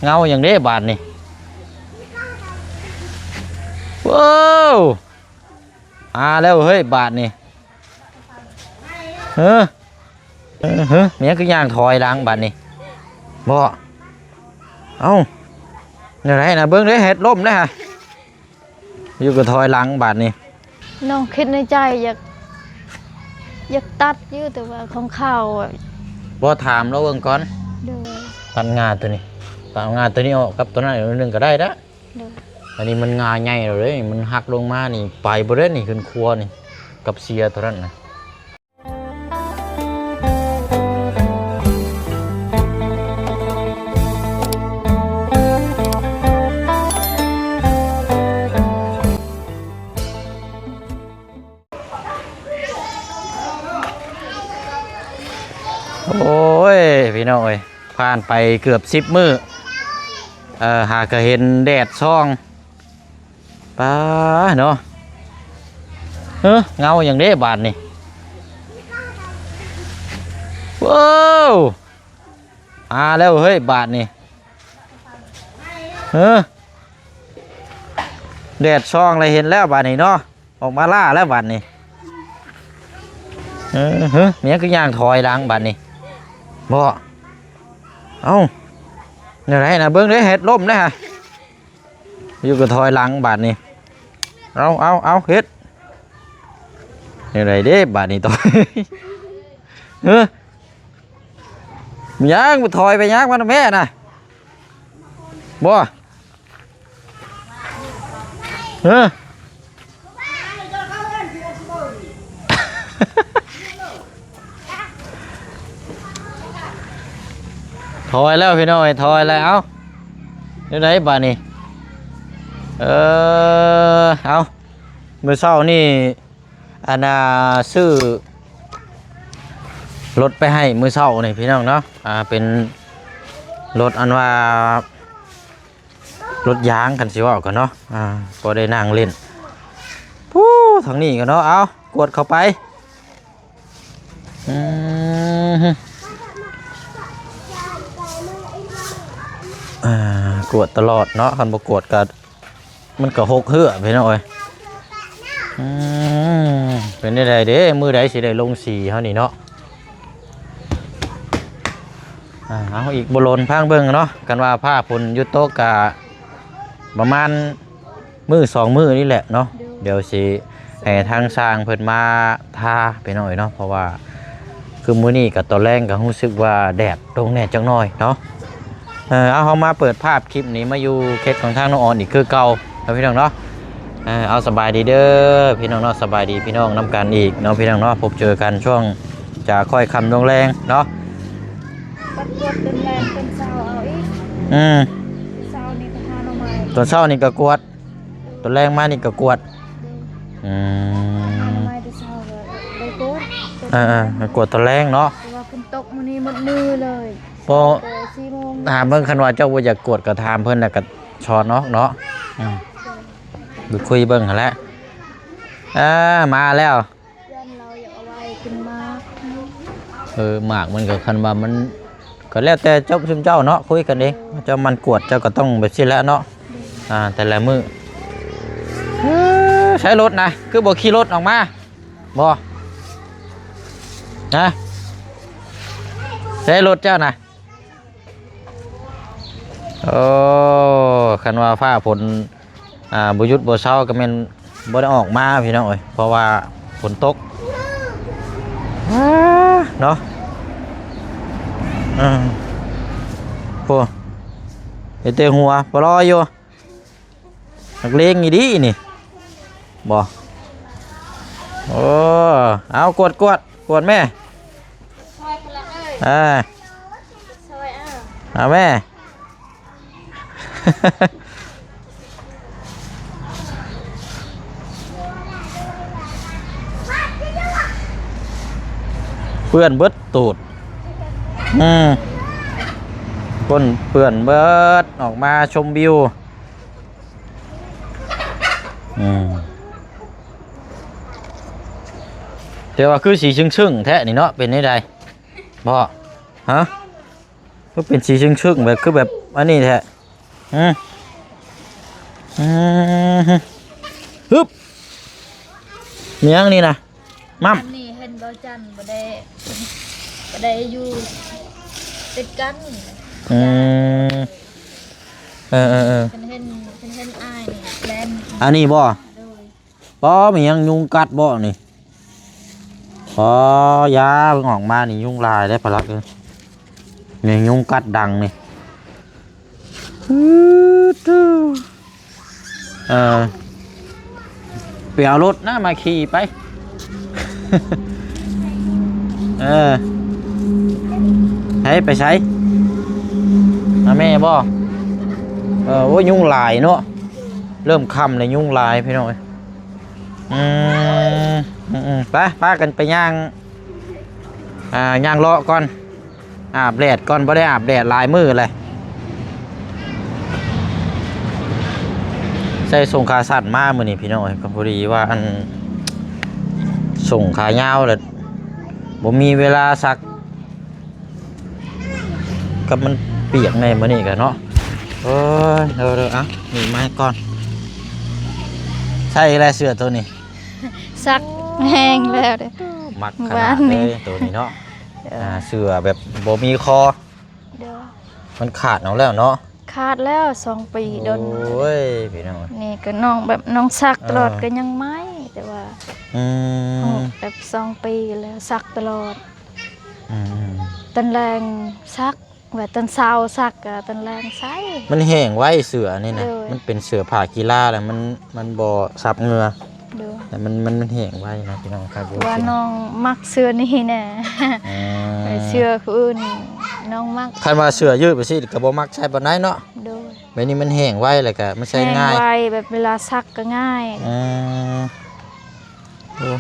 เงาอย่างนี้บาทนี่ว้าวแล้วเฮ้ยบาทนี่เมียคือย่างถอยล้างบาทนี่บ่เอ้าเนี่ยไรนะเบิ้งได้เห็ดล่มนะฮะอยู่กับถอยล้างบาทนี่น้องคิดในใจอยากตัดอยู่แต่ว่าของเขาบ่ถามแล้วเบิ่งก่อนตัดงาตัวนี้ตัดงาตัวนี้ออกกับตัวนั้นอีกนึงก็ได้ละอันนี้มันงาใหญ่เลยมันหักลงมานี่ไปบริเวณนี่ขึ้นครัวนี่กับเสียตัวนั้นนะโอ้ยพี่น้องเอ้ยผ่านไปเกือบ10 มื้อหากเห็นแดดช่องป้าเนาะเงาอย่างนี้บาทนี่ว้าวแล้วเฮ้ยบาทนี่แดดช่องอะไรเห็นแล้วบาทนี่เนาะออกมาล่าแล้วบาทนี่เมียคือย่างถอยล้างบาทนี่บ่เอ้าเนี่ยไรนะเบิ้งได้เห็ดล่มนะฮะอยู่กับถอยล้างบาทนี่เอาเห็ดเนี่ยไรเด้บาทนี่ต่อยย่างถอยไปย่างมันแม่น่ะบ่ถอยแล้วพี่น้อยถอยแล้วนี่ไหนบ้านนี่เอาเมื่อเช้านี่อันน่ะซื้อรถไปให้เมื่อเช้านี่พี่น้องเนาะเป็นรถอันว่ารถยางกันสิว่ากันเนาะก็ได้นั่งเล่นปู้ทางนี้กันเนาะเอากดเข้าไปกวดตลอดเนาะคันบ่กวดกันมันก็หกเหือไปหน่อยเป็นได้เด้มือใดสิได้ลงสีเฮานี่เนาะเอาอีกบอลนพังเบิ่งเนาะกันว่าผ้าฝนยุโตกะประมาณมือ2 มื้อนี่แหละเนาะเดี๋ยวสิให้ทางสร้างเพิ่นมาทาไปหน่อยเนาะเพราะว่าคือมื้อนี้กับตอนแรกก็รู้สึกว่าแดดตรงแน่จังน้อยเนาะเอามาเปิดภาพคลิปนี้มาอยู่เคสของทางน้องออนอีกคือเก่าแล้วพี่น้องเนาะเอาสบายดีเด้อพี่น้องเนาะสบายดีพี่น้องน้ำกันอีกเนาะพี่น้องเนาะพบเจอกันช่วงจะค่อยคำลงแรงเนาะปัดกวดเป็นแรงเป็นเสาเอาอีกเสานี่ก็ทาหน่อไม้ตัวเช้านี่ก็กวดตัวแรงมานี่ก็กวดหน่อไม้ตัวเสาเลยกวดกวดตัวแรงเนาะว่าฝนตกมื้อนี้หมดมือเลยพอถามเพิ่นคันว่าเจ้าบ่อยากกวดก็ถามเพิ่นน่ะก็ช้อนเนาะดูคุยเบิ่งหั่นแหละมาแล้วเราอยากเอาไว้กินมากหมากมันก็คันว่ามันก็แล้วแต่เจ้าชุมเจ้าเนาะคุยกันเองเจ้ามันกวดเจ้าก็ต้องแบบนี้แหละเนาะแต่ละมื้อใช้รถนะคือบ่ขี่รถออกมาบ่นะใช้รถเจ้านะโอ้คันว่าฟ้าฝนบ่หยุดบ่เช้าก็แม่นบ่ได้ออกมาพี่น้องเอ้ยเพราะว่าฝนตกเนาะโอ้เตะหัวปลอยอยู่นักเลงอีดีนี่บ่โอ้เอากดแม่เอาแม่เพื่อนเบิดตูดคนเพื่อนเบิดออกมาชมวิวแต่ว่าคือสีชึ่งแท้นี่เนาะเป็นได้ใดบ่ฮะก็เป็นสีชึ่งแบบคือแบบ อันนี้แท้อืมอืมฮึบเมียงนี่นะมั่ม อันนี้เห็นบ่จันบ่ได้อยู่ติดกัน อืมเออ ฉันเห็นอ้ายนี่แลน อันนี้บ่ โดย บ่มียังยุงกัดบ่นี่อ๋อยาเพิ่งออกมานี่ยุงลายได้พลักเลยนี่ยุงกัดดังนี่ไปเอารถนะมาขี่ไป ให้ไปใช้นะแม่บ่โอ้ยยุงลายเนาะเริ่มค่ำเลยยุงลายพี่น้อยไปป้ากันไปย่างย่างเลาะก่อนอาบแดดก่อนบ่ได้อาบแดดลายมือเลยใส่ส่งขาสั้นมากมือนี่พี่น้อยก็พอดีว่าอันส่งขายาวเลยบ่มีเวลาซักกับมันเปียกในมือนี่กันเนาะเดี๋ยวอ่ะนี่ไม้ก่อนใช่อะไรเสื้อตัวนี้ ซักแห้งแล้วเด้อ มักขนาดเลยตัวนี้เนาะเสื้อแบบบ่มีคอ เด้อ มันขาดเอาแล้วเนาะ ขาดแล้ว2 ปีโดน โอ้ยพี่น้อง นี่ก็น้องแบบน้องซักตลอดก็ยังไม่แต่ว่า แบบ2 ปีแล้วซักตลอดตันแรงซักว่าตันเช้าซักกับตันแรงใส่ มันแห้งไว้เสือนี่นะ เออ มันเป็นเสือผ่ากีฬาแหละมันบ่ซับเหงื่อ เด้อ แต่มันแห้งไว้นะพี่น้องครับ ว่าน้องมักเสื้อนี่แน่ เสื้อคืออื่นน้องมัก คันว่าเสือยืดไปสิก็บ่มักใช้ปานใดเนาะ โดย แบบนี้มันแห้งไว้แล้วก็มันใช้ง่าย แห้ไวแบบเวลาซักก็ง่าย โอ้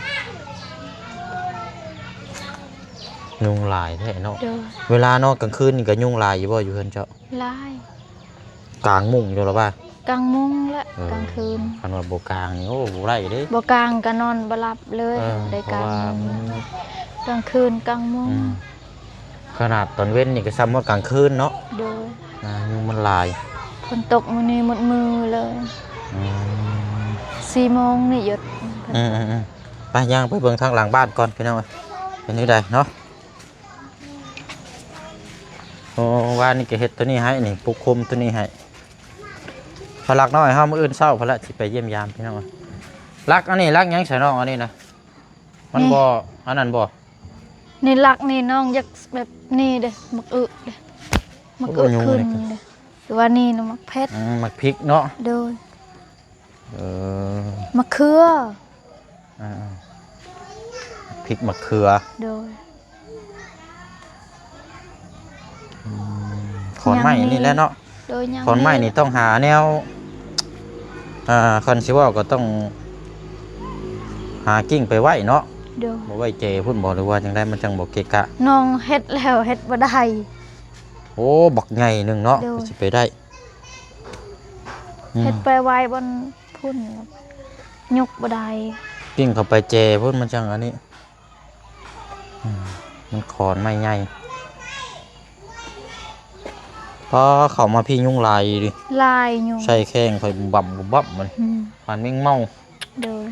ยุงลายแท้เนาะ โดย เวลานอนกลางคืนนี่ก็ยุงลายอยู่บ่อยู่เพิ่นเจ้า ลาย กลางมุ้งอยู่แล้วป่ะ กลางมุ้งและกลางคืน คันว่าบ่กลางนี่โอ้บ่ได้เด้ บ่กลางก็นอนบ่หลับเลย ได้ เพ กลา ราะ ง ว่า มุ้งกลางคืนกลางมุ้ง ขนาดตอนเว้นนี่ก็ซ้ำว่ากลางคืนเนาะ โดย ยุงมันลาย ฝนตกมื้อนี้หมดมือเลย4 โมงนี่หยุด ไปย่างไปเบิ่งทางหลังบ้านก่อนพี่น้องเป็นนี่ได้เนาะโอ้ว่านี่ก็เฮ็ดตัวนี้ให้นี่ปลูกคุมตัวนี้ให้พลักน้อยเฮามื้ออื่นเช้าพลักสิไปเยี่ยมยามพี่น้องรักอันนี้รักหยังใส่น้องอันนี้นะมันบ่อันนั้นบ่ นี่ลักนี่น้องอยากแบบนี่เด้มักอึเด้มักอึขึ้นเด้หรือว่านี่น้องมักเพชร มักพริกเนาะ โดยมะเขือ พริกมะเขือ โดย ขอนไม้นี่แหละเนาะ โดยยัง ขอนไม้นี่ต้องหาแนวคันสิว่าก็ต้องหากิ่งไปไว้เนาะ โดย บ่ไว้เจพุ่นบ่หรือว่าจังได๋มันจังบ่เกะกะ น้องเฮ็ดแล้วเฮ็ดบ่ได้ โอ้บักใหญ่หนึงเนาะ โดย ก็สิไปได้ เฮ็ดไปไว้บนพุ่นยกบ่ได้ กิ่งเข้าไปเจพุ่นมันจังอันนี้มันขอนไม้ใหญ่พอเข้ามาพี่ยุงลายดิ ลายอยู่ ใช้แข้งค่อยบั่มบั่มมัน ปานแมงเมา โดย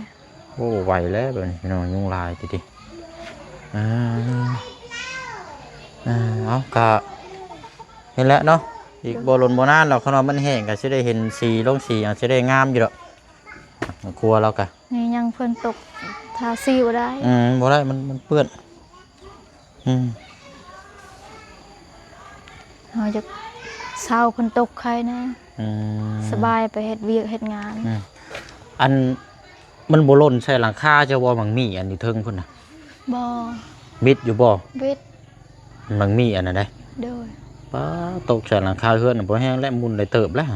โอ้ไหวแล้วแบบนี้พี่น้องยุงลายติเอากะเห็นแล้วเนาะอีกโบราณโบราณเราขนมมันแห้งก็จะได้เห็นสีลงสีอาจจะได้งามอยู่หรอกกลัวเรากะ นี่ยังเพิ่นตกทาสีบ่ได้ บ่ได้มันเปื้อนเฮาจะเศร้าเพิ่นตกใครนะสบายไปเฮ็ดเวียกเฮ็ดงาน อันมันโบราณใช่หลังคาจะว่ามังมีอันอยู่เทิงพุ่นน่ะ บ่ บิดอยู่บ่ เบ็ด มังมีอันนั้นได้ โดย ป้าตกใส่หลังคาเฮือนน่ะบ่แห้งและมุนได้เติบแล้ว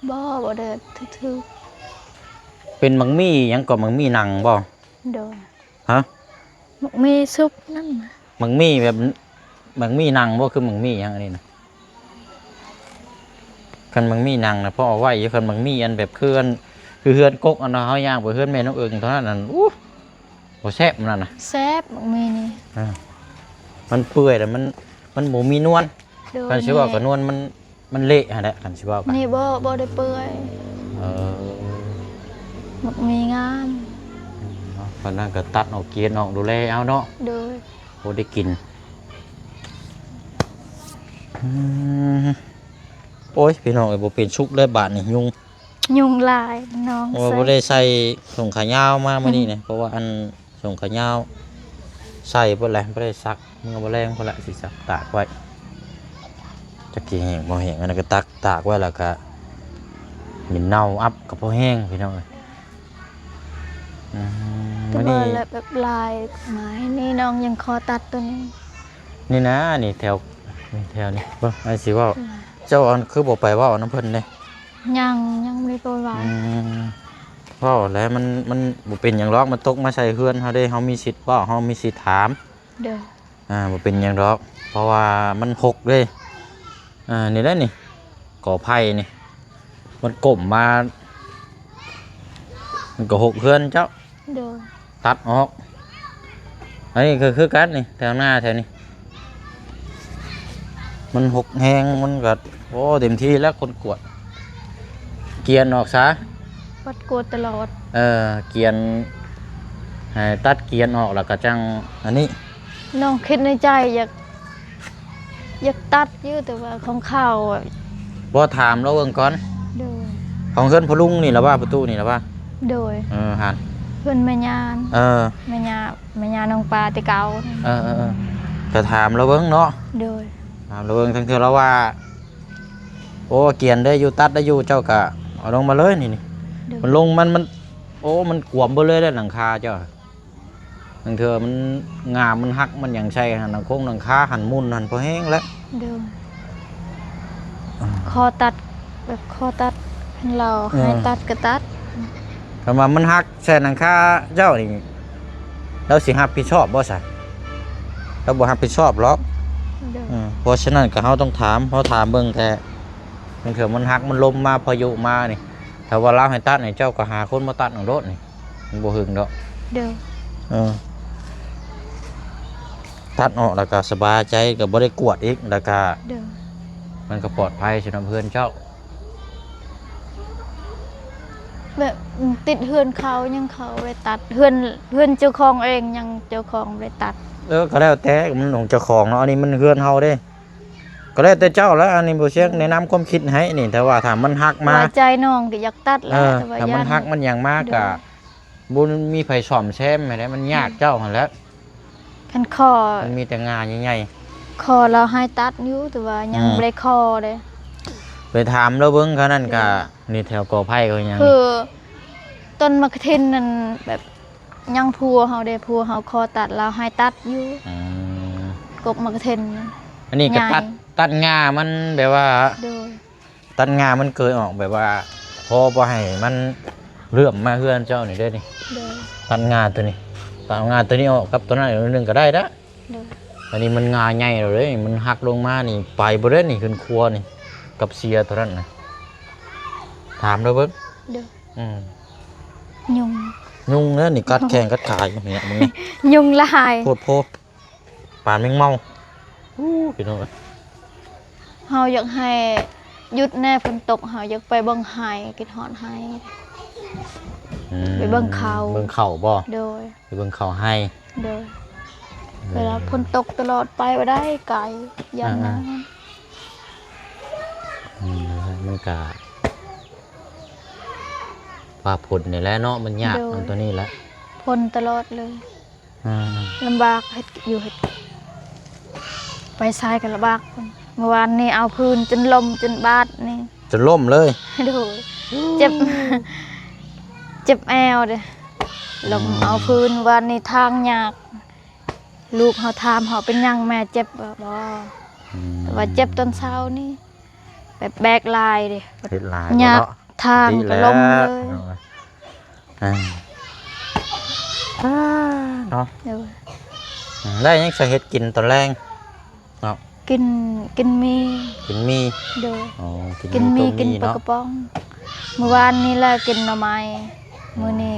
บ่ได้ทึก เป็นมังมีหยังก็มังมีหนังบ่ ๆโดย ฮะ มักมีซุปนั่นน่ะ มังมีแบบมังมีหนังบ่คือมังมีหยังอันนี้นะคันมังมีหนังนะเพราะเอาไว้อยู่คันมังมีอันแบบคือเฮือนกกอันเนาะเฮาย่างไปเฮือนแม่น้องเอิงเท่านั้นนั่นบ่แซ่บมันนั่นน่ะ แซ่บมักมีนี่ มันเปื่อยแต่มันบ่มีนวล โดย คันสิว่าก็นวลมัน มันเละฮะแหละคันสิเว้ากัน นี่บ่ได้เปื่อย เออ มันมีงาน เนาะเพราะนั้นก็ตัดออกเกียนออกดูแลเอาเนาะ โดย บ่ได้กินโอ้ยพี่น้องเอ้ยบ่เป็นชุกเลยบาดนี่ยุงลายน้อง โอ้บ่ได้ใส่ส่งขายาวมามื้อนี้นะเพราะว่าอันส่งขายาวใส่เพิ่นแหละบ่ได้ซักมื้อบ่แรงเพิ่นละสิซักตากไว้จะกี่แห้งบ่แห้งอันนั้นก็ตากไว้แล้วก็มินเน่าอัพก็บ่แห้งพี่น้องเอ้ย ตัว มื้อ เบอ นี้ ร์แบบลายไม้นี่น้องยังคอตัดตัวนี้ นี่นะนี่แถวนี่เบิ่งไอ้สิเว้าเจ้าอันคือบ่ไปเว้าน้ำเพิ่นเด้ ยังไม่ได้โปรยไว้ เพราะแล้วมันบ่เป็นอย่างหรอกมันตกมาใส่เฮือนเฮาได้เฮามีสิทธิ์เว้าเฮามีสิทธิ์ถาม เด้อ บ่เป็นอย่างหรอกเพราะว่ามันหกเด้นี่แหละนี่ก่อไผ่นี่มันก้มมามันก็หกเฮือนเจ้า เด้อ ตัดออกอันนี้คือกันนี่แถวหน้าแถวนี้มันหกแหงมันก็โอ้เต็มที่แล้วคนกวดเกียนออกซะ วัดโกดตลอด เกียนให้ตัดเกียนออกแล้วก็จังอันนี้ น้องคิดในใจอยากตัดอยู่แต่ว่าของเขาอะ บ่ถามเราเบิ่งก่อน โดย ของเฮือนพอลุงนี่ล่ะว่าประตูนี่ล่ะว่า โดย หัน เพื่อนแม่ยาน แม่ยาน้องปลาแตะเกา จะถามเราเบิ่งเนาะ โดย ถามเราเบิ่งทั้งเทื่อเราว่าโอ้เกียนได้อยู่ตัดได้อยู่เจ้าก็เอาลงมาเลยนี่ โดย มันลงมันโอ้มันกวมเบ่เลยได้หลังคาเจ้าทั้งเทื่อมันงามมันหักมันหยังใช่หันหลังโค้งหลังคาหันมุนหันพอแห้งแล้ว โดยคอตัดแบบคอตัดให้เราให้ตัดก็ตัด คำว่ามันหักแช่หลังคาเจ้านี่เราสิรับผิดชอบบ่ซะเราบ่รับผิดชอบหรอก โดย เพราะฉะนั้นก็เฮาต้องถามเฮาถามเบิ่งแต่บางเทื่อมันหักมันลมมาพายุมานี่ถ้าว่าเราให้ตัดนี่เจ้าก็หาคนมาตัดของรถนี่มันบ่หึงดอก โดย ตัดออกแล้วก็สบายใจก็บ่ได้กวดอีกแล้วก็ โดย มันก็ปลอดภัยสำหรับเพื่อนเจ้า แบบติดเฮือนเขายังเขาไปตัดเฮือนเจ้าของเองยังเจ้าของไปตัด ก็แล้วแต่มันของเจ้าของเนาะอันนี้มันเฮือนเฮาเด้ก็แล้วแต่เจ้าแล้วอันนี้บ่เชียงแนะนำความคิดให้นี่แต่ว่าถ้ามันหักมา ว่าใจน้องก็อยากตัดแหล้วแต่ว่า ถ้ามันหักมันหยังมากก็บ่มีไผซ่อมแซมให้ได้มันยากเจ้าหั่นแหล้ว คันคอ มันมีแต่งานใหญ่ คอเราให้ตัดอยู่แต่ว่ายังบ่ได้คอเลย ๆไปถามแล้วเบิ่งเขานั่นก็นี่แถวกอไผ่เขาหยัง คือต้นมะเขือนั่นแบบยังพัวเฮาได้พัวเฮาคอตัดเราให้ตัดอยู่ ม กบมะเขือ อันนี้ก็ ใหญ่ ตัดงามันแบบว่า โดย ตัดงามันเกิดออกแบบว่าพอบ่ให้มันเลื่อมมาเฮือนเจ้านี่เด้อนี่ โดย ตัดงาตัวนี้ตัดงาตัวนี้ออกกับตัวนั้นอีกนิดนึงก็ได้ละ โดย อันนี้มันงาใหญ่แล้วเลยมันหักลงมานี่ไปบ่ได้นี่ขึ้นครัวนี่กับเสียตัวนั้นนะถามแล้วเบิ่ง โดย อืม ยุง ยุ่งเด้อนี่กัดแข้งกัดขาอยู่เนี่ยมึงนี่ ยุงลาย โพดโพปานแมงเมาพี่น้อง เฮาอยากให้หยุดแน่ฝนตกเฮาอยากไปเบิ่งไห้กินฮอดไห้ ไปเบิ่งเขา เบิ่งเขาบ่ โดย ไปเบิ่งเขาให้ โดยเวลาฝนตกตลอดไปบ่ได้ไกลยันนะ มันก็ว่าผลนี่แหละเนาะมันยากมันตัวนี้แหละ ฝนตลอดเลย อ่า ลำบากเฮ็ดอยู่เฮ็ดไปทรายกันลำบากพุ่นเมื่อวานนี้เอาพื้นจนลมจนบาดนี่ จะล่มเลย ดูเจ็บ เจ็บแอวเด้ลมเอาพื้นวันนี้ทางยากลูกเขาถามเขาเป็นหยังแม่เจ็บบ่แต่ว่าเจ็บตอนเช้านี่แบบแบกลายเด้ เฮ็ดลาย ยาก เนาะ ทางก็ลมเลย อ่าเนาะ เดี๋ยว ได้ยังจะเฮ็ดกินตอนแรงเนาะ กินมี กินมี เดี๋ยว อ๋อ กินมี ต้ กินปลา เนาะ กระป๋องเมื่อวานนี้แหละกินหน่อไม้มื้อนี้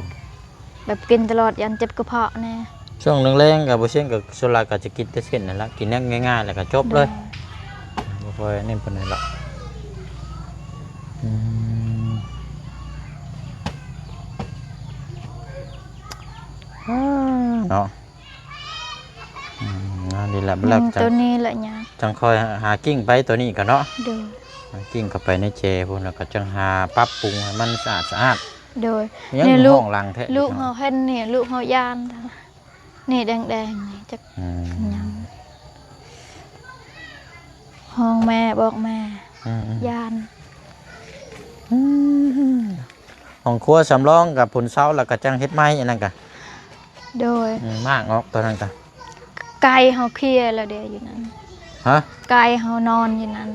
แบบกินตลอดยันเจ็บกระเพาะแน่ ช่วงแรงๆกับบ่เช่นกับส่วนหลายก็จะกินแต่เส้นนั่นแหละกินง่ายๆแล้วก็จบเลยบ่ค่อยนี่ปานใดหรอก อืมเนาะนั่นดีแหละ ยั แล้ว ง จั ตัว ง นี้แหละยาก จังคอยหากิ้งไปตัวนี้กันเนาะ โดย กิ้งเข้าไปในเจพุ่นแล้วก็จังหาปรับปรุงให้มันสะอาด โดย ยัง นี่ อยู่ ลู ห้ ก องหลังแท้ ลูก เนาะ เฮาเห็นนี่ลูกเฮายานทั้งนี่แดงๆนี่จัก อืม หยังห้องแม่บอกแม่ อืม ยาน ห้องครัวสำรองกับผลเสาแล้วก็จังเฮ็ดไม้อันนั้นก็ โดย มากออกตัวนั้นก็ ไก่เฮาเคลียร์แล้วเดี๋ยวอยู่นั้น ฮะ ไก่เฮานอนอยู่นั้น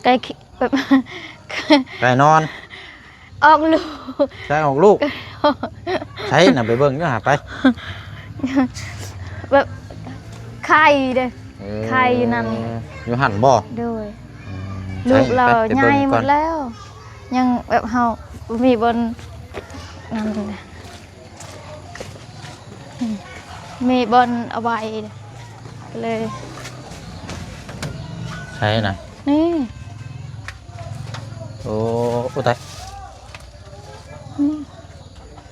ไก่แบบ ไก่นอน ออกลูก ใช่ออกลูกใช่น่ะไปเบิ่งเด้อหาไป แบบไข่เด้อ ไข่อยู่นั่น อยู่หั่นบ่ โดย อืม ลูกเรา ไป ให บิ่ ญ่ ง หม ก่อน ดแล้ว ยังแบบเฮามีบนนั่นเลยมีบนเอาไว้เลย ใช่น่ะ นี่ โอ้อุยตาย นี่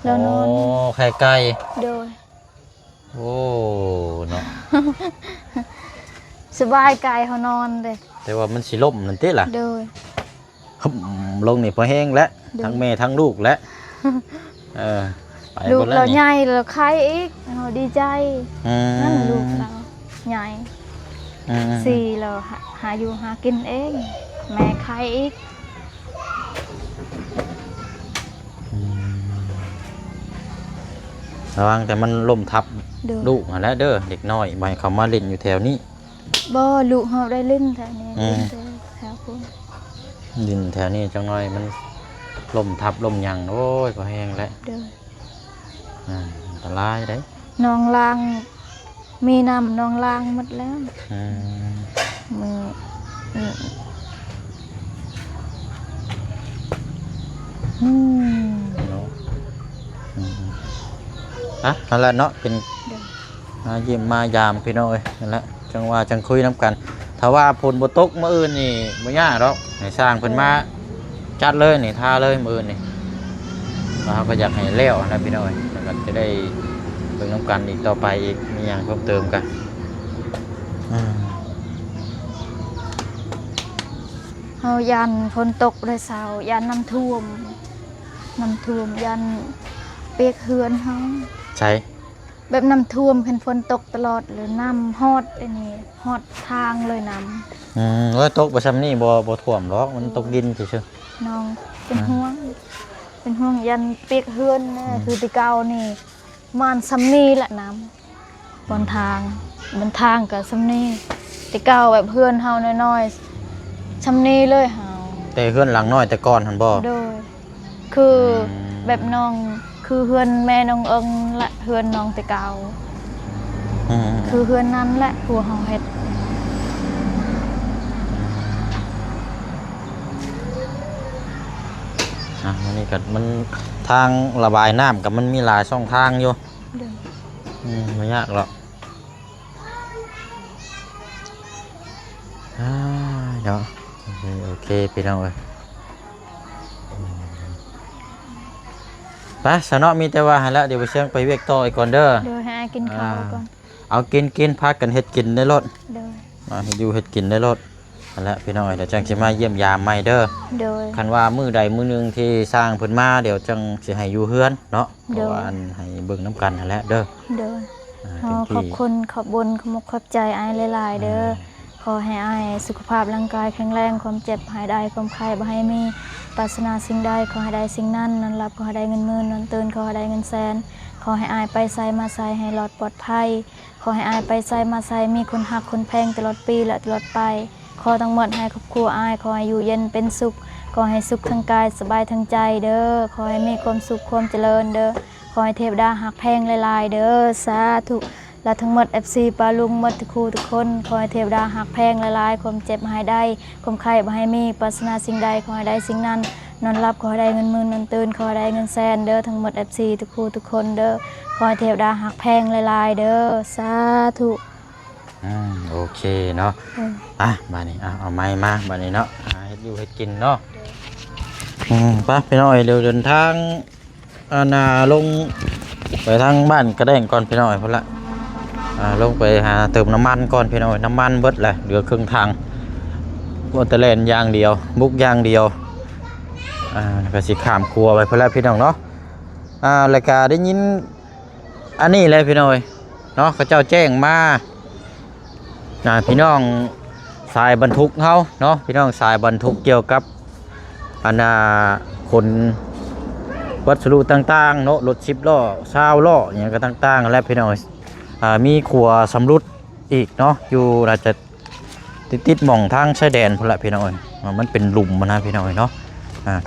เรานอน โอ้ไข่ไก่ โดย โอ้เนาะ สบายกายเขานอนเลย แต่ว่ามันสิล่มนั่นติล่ะ โดย ฮึ่มลงนี่พอแห้งแล้ว เดี๋ยว ทั้งแม่ทั้งลูกแล้วไป ลู หม ก ดแล้ว เรา นี่ ใหญ่เราใครอีกเราดีใจ อืม นั่นลูกเราใหญ่ อืม สี่เราหาอยู่หากินเอง แม่ใครอีก ระวังแต่มันล่มทับ โดย ลูกมาแล้วเด้อเด็กน้อยไม่เขามาเล่นอยู่แถวนี้ บ่ลูกเขาได้เล่นแถวนี้ อืม เล่นแถวคุณ ดินแถวนี้จังน้อยมันล่มทับล่มหยังโอ้ยพอแห้งแล้ว โดย อันตรายได้ น้องลางมีน้ำน้องลางหมดแล้ว อืม มืออืม เนาะนั่นแหละเนาะเป็น เดี๋ยว มาเยี่ยมมายามพี่น้อยนั่นแหละจังว่าจังคุยน้ำกันถ้าว่าผลบ่ตกมื้ออื่นนี่บ่ยากดอกให้สร้างเพิ่นมาจัดเลยนี่ทาเลยมื้ออื่นนี่แล้วเราก็อยากให้แล้วนะพี่น้อยแล้วก็จะได้เบิ่งน้ำกันอีกต่อไปอีกมีหยังเพิ่มเติมกันอืม เฮายันฝนตกเลยเสายันน้ำท่วมยันเปียกเฮือนเฮา ใช่ แบบน้ำท่วมเป็นฝนตกตลอดหรือน้ำฮอดไอ้นี่ฮอดทางเลยน้ ว่าตกบ่ซ้ำนี่บ่ท่วมหรอกมันตกดินเฉย ำน้องเป็นห่วงยันเปียกเฮือนนะคือแติเก่านี่มานซ้ำนี่แหละน้ำบนทางกับซ้ำนี่แติเก่าแบบเฮือนเฮาน้อยๆซ้ำนี่เลยเฮา ๆแต่เฮือนหลังน้อยแต่ก่อนหั่นบ่ โดยคืออ ม แบบน้องคือเฮือนแม่น้องเอิงและเฮือนน้องแติเก่า ม คือเฮือนนั้นแหละหัวเฮาเฮ็ด อันนี้ก็มันทางระบายน้ำกับมันมีหลายช่องทางอยู่ เด้อ ไม่ยากหรอกเดี๋ยวโอเคพี่น้องเอ้ยไปสนอมีแต่ว่าให้แล้วเดี๋ยวไปเชื่องไปเวียกต่ออีกก่อนเด้อ เดี๋ยวให้อายกินข้าวก่อน เอากินพักกันเฮ็ดกินในรถ เด้อ ให้อยู่เฮ็ดกินในรถนั่นแหละพี่น้องเอ้ยเดี๋ยวจังสิมาเยี่ยมยามใหม่เด้อ โดย คันว่ามื้อใดมื้อหนึงที่สร้างเพิ่นมาเดี๋ยวจังสิให้อยู่เฮือนเนาะเพ เด้อ ราะว่าอันให้เบิ่งน้ำกันนั่นแหละเด้อ เด้อ เต็ม ขอบ ที่ คุณขอบบุญขอบมกขอบใจอายหลายๆเด้อขอให้อายสุขภาพร่างกายแข็งแรงความเจ็บหายได้ความไข้บ่ให้มีปรารถนาสิ่งใดขอให้ได้สิ่งนั้นนอนหลับขอให้ได้เงินหมื่นนอนตื่นขอให้ได้เงินแสนขอให้อายไปไสมาไสให้รอดปลอดภัยขอให้อายไปไสมาไสมีคนฮักคนแพงตลอดปีและตลอดไปขอทั้งหมดให้ครอบครัวอายขอให้อยู่เย็นเป็นสุขขอให้สุขทั้งกายสบายทั้งใจเด้อขอให้มีความสุขความเจริญเด้อขอให้เทวดาหักแพงหลายๆเด้อสาธุและทั้งหมด FC ปาลุงหมดทุกคู่ทุกคนขอให้เทวดาหักแพงหลายๆความเจ็บหายได้ความไข้บ่ให้มีปรารถนาสิ่งใดขอให้ได้สิ่งนั้นนอนหลับขอให้ได้เงินหมื่นนอนตื่นขอให้ได้เงินแสนเด้อทั้งหมด FC ทุกคู่ทุกคนเด้อขอให้เทวดาหักแพงหลายๆเด้อสาธุ โอเคเนาะ เออ มานี่เอาไม้มาบัดนี้เนาะหาเฮ็ดอยู่เฮ็ดกินเนาะ ไปพี่น้อยเดี๋ยวเดินทางนาลงไปทางบ้านกระแดงก่อนพี่น้อยพุ่นละลงไปหาเติมน้ำมันก่อนพี่น้อยน้ำมันเบิดแหละเหลือครึ่งทางว่าแต่แล่นอย่างเดียวบุกอย่างเดียวก็สิข้ามครัวไปพุ่นละพี่น้องเนาะรายการได้ยินอันนี้เลยพี่น้อยเนาะเขาเจ้าแจ้งมาพี่น้องสายบรรทุกเขาเนาะพี่น้องสายบรรทุกเกี่ยวกับคนวัสดุต่างๆเนาะรถ10 ล้อ20 ล้ออย่างเงี้ยก็ต่างๆแล้วพี่น้องมีขัวสำรุดอีกเนาะอยู่อาจจะติดหม่องทางชายแดนพุ่นละพี่น้องมันเป็นหลุมนะพี่น้องเนาะ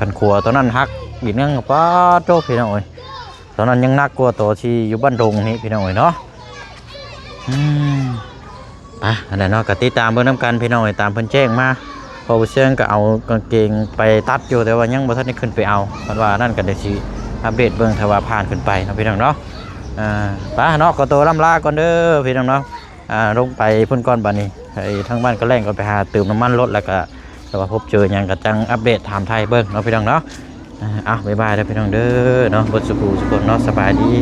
กันขัวตอนนั้นฮักบิดนั่งป้าโจ้พี่น้องตอนนั้นยังนักกลัวตัวที่อยู่บ้านดงนี้พี่น้องเนาะอันนั้นเนาะก็ติดตามเบิ่งน้ำกันพี่น้องตามเพิ่นแจ้งมาพอเชื่องก็เอากางเกงไปตัดอยู่แต่ว่ายังบ่ทันได้ขึ้นไปเอาเพราะว่านั่นก็ได้สิอัปเดตเบิ่งถ้าว่าผ่านขึ้นไปเนาะพี่น้องเนาะไปเนาะขอตัวล่ำลาก่อนเด้อพี่น้องเนาะลงไปพุ่นก่อนบัดนี้ไอ้ทั้งบ้านก็แล่งก็ไปหาเติมน้ำมันรถแล้วก็แต่ว่าพบเจอหยังก็จังอัปเดตถามไทยเบิ่งเนาะพี่น้องเนาะบ๊ายบายเด้อพี่น้องเด้อเนาะบ่สุขสุขเนาะสบายดี